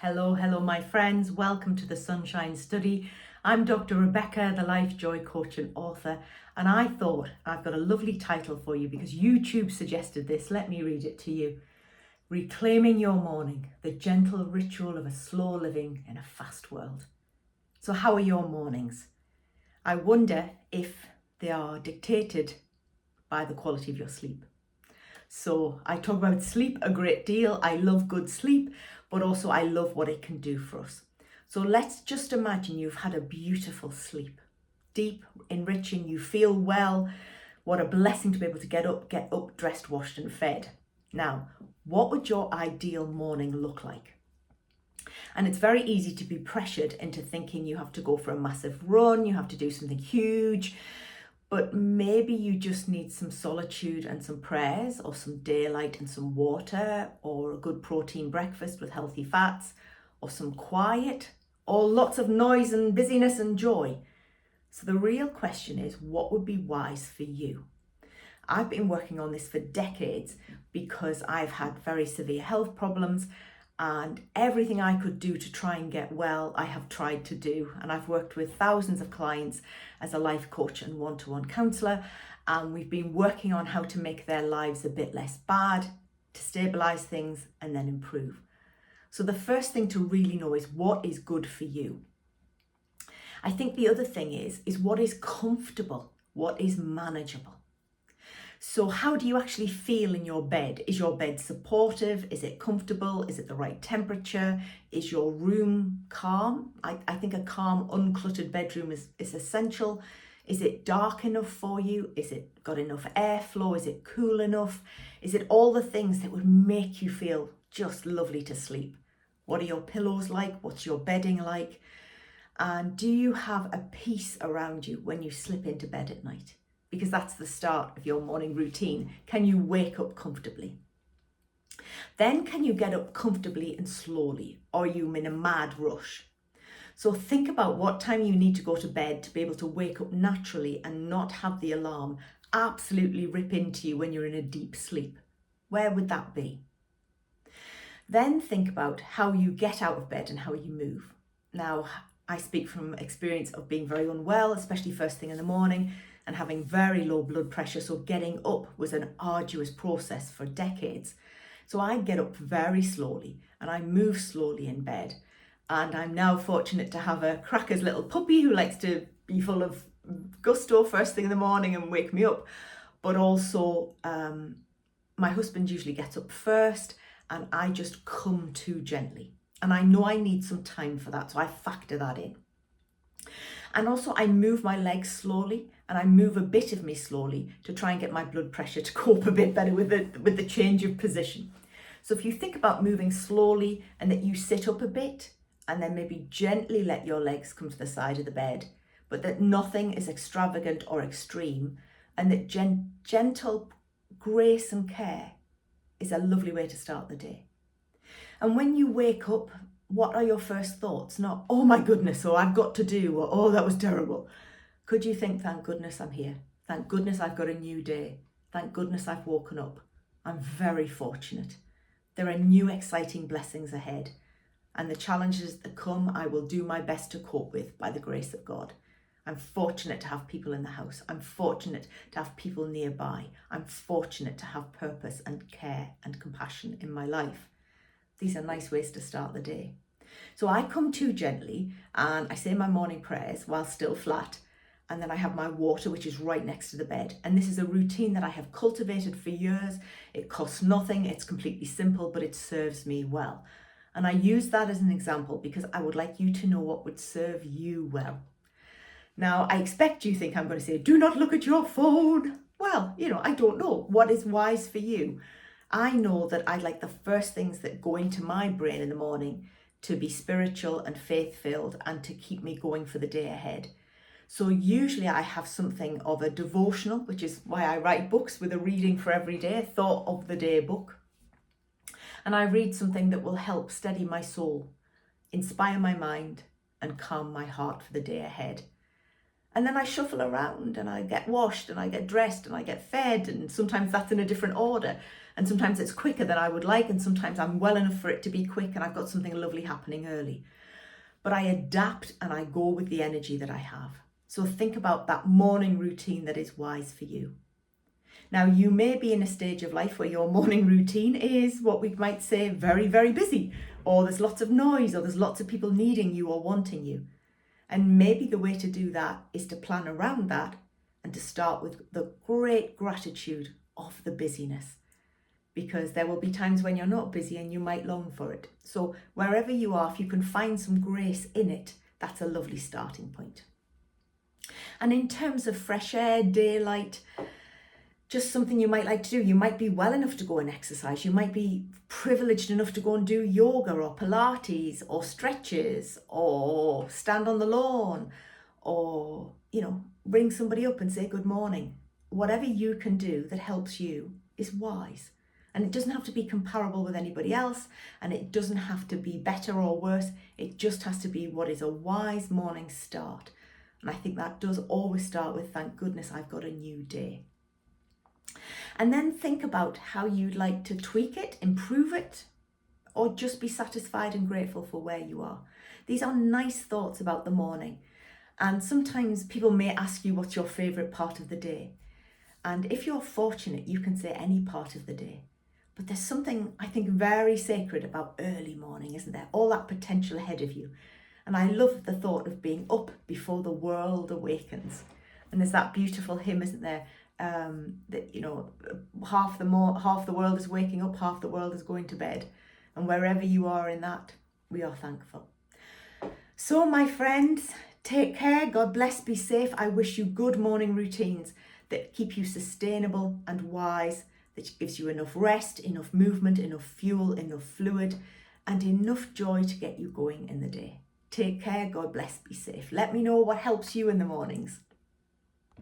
Hello, my friends. Welcome to the Sunshine Study. I'm Dr. Rebecca, the Lifejoy coach and author, and I thought I've got a lovely title for you because YouTube suggested this. Let me read it to you. Reclaiming Your Morning, the gentle ritual of a slow living in a fast world. So how are your mornings? I wonder if they are dictated by the quality of your sleep. So I talk about sleep a great deal. I love good sleep, but also I love what it can do for us. So let's just imagine you've had a beautiful sleep, deep, enriching, you feel well. What a blessing to be able to get up, dressed, washed and fed. Now, what would your ideal morning look like? And it's very easy to be pressured into thinking you have to go for a massive run, you have to do something huge, but maybe you just need some solitude and some prayers, or some daylight and some water, or a good protein breakfast with healthy fats, or some quiet, or lots of noise and busyness and joy. So the real question is, what would be wise for you? I've been working on this for decades because I've had very severe health problems, and everything I could do to try and get well, I have tried to do. And I've worked with thousands of clients as a life coach and one-to-one counsellor. And we've been working on how to make their lives a bit less bad, to stabilise things and then improve. So the first thing to really know is what is good for you. I think the other thing is what is comfortable, what is manageable. So how do you actually feel in your bed? Is your bed supportive? Is it comfortable? Is it the right temperature? Is your room calm? I think a calm, uncluttered bedroom is essential. Is it dark enough for you? Is it got enough airflow? Is it cool enough? Is it all the things that would make you feel just lovely to sleep? What are your pillows like? What's your bedding like? And do you have a peace around you when you slip into bed at night? Because that's the start of your morning routine. Can you wake up comfortably? Then can you get up comfortably and slowly, or are you in a mad rush? So think about what time you need to go to bed to be able to wake up naturally and not have the alarm absolutely rip into you when you're in a deep sleep. Where would that be? Then think about how you get out of bed and how you move. Now, I speak from experience of being very unwell, especially first thing in the morning, and having very low blood pressure, so getting up was an arduous process for decades. So I get up very slowly and I move slowly in bed. And I'm now fortunate to have a cracker's little puppy who likes to be full of gusto first thing in the morning and wake me up. But also my husband usually gets up first and I just come to gently. And I know I need some time for that, so I factor that in. And also I move my legs slowly, and I move a bit of me slowly to try and get my blood pressure to cope a bit better with the change of position. So if you think about moving slowly and that you sit up a bit and then maybe gently let your legs come to the side of the bed, but that nothing is extravagant or extreme, and that gentle grace and care is a lovely way to start the day. And when you wake up, what are your first thoughts? Not, oh my goodness, or I've got to do, or oh, that was terrible. Could you think, thank goodness I'm here. Thank goodness I've got a new day. Thank goodness I've woken up. I'm very fortunate. There are new exciting blessings ahead. And the challenges that come, I will do my best to cope with by the grace of God. I'm fortunate to have people in the house. I'm fortunate to have people nearby. I'm fortunate to have purpose and care and compassion in my life. These are nice ways to start the day. So I come to gently and I say my morning prayers while still flat. And then I have my water, which is right next to the bed. And this is a routine that I have cultivated for years. It costs nothing. It's completely simple, but it serves me well. And I use that as an example because I would like you to know what would serve you well. Now, I expect you think I'm going to say, do not look at your phone. Well, I don't know what is wise for you. I know that I like the first things that go into my brain in the morning to be spiritual and faith-filled and to keep me going for the day ahead. So usually I have something of a devotional, which is why I write books with a reading for every day, thought of the day book. And I read something that will help steady my soul, inspire my mind and calm my heart for the day ahead. And then I shuffle around and I get washed and I get dressed and I get fed, and sometimes that's in a different order. And sometimes it's quicker than I would like, and sometimes I'm well enough for it to be quick and I've got something lovely happening early. But I adapt and I go with the energy that I have. So think about that morning routine that is wise for you. Now, you may be in a stage of life where your morning routine is what we might say very, very busy, or there's lots of noise, or there's lots of people needing you or wanting you. And maybe the way to do that is to plan around that and to start with the great gratitude of the busyness, because there will be times when you're not busy and you might long for it. So wherever you are, if you can find some grace in it, that's a lovely starting point. And in terms of fresh air, daylight, just something you might like to do. You might be well enough to go and exercise. You might be privileged enough to go and do yoga or Pilates or stretches or stand on the lawn or, ring somebody up and say good morning. Whatever you can do that helps you is wise. And it doesn't have to be comparable with anybody else, and it doesn't have to be better or worse. It just has to be what is a wise morning start. And I think that does always start with, thank goodness I've got a new day. And then think about how you'd like to tweak it, improve it, or just be satisfied and grateful for where you are. These are nice thoughts about the morning. And sometimes people may ask you what's your favourite part of the day. And if you're fortunate, you can say any part of the day. But there's something, I think, very sacred about early morning, isn't there? All that potential ahead of you. And I love the thought of being up before the world awakens. And there's that beautiful hymn, isn't there? That half the world is waking up, half the world is going to bed, and wherever you are in that, we are thankful. So my friends, take care, God bless, be safe. I wish you good morning routines that keep you sustainable and wise, that gives you enough rest, enough movement, enough fuel, enough fluid, and enough joy to get you going in the day. Take care, God bless, be safe. Let me know what helps you in the mornings.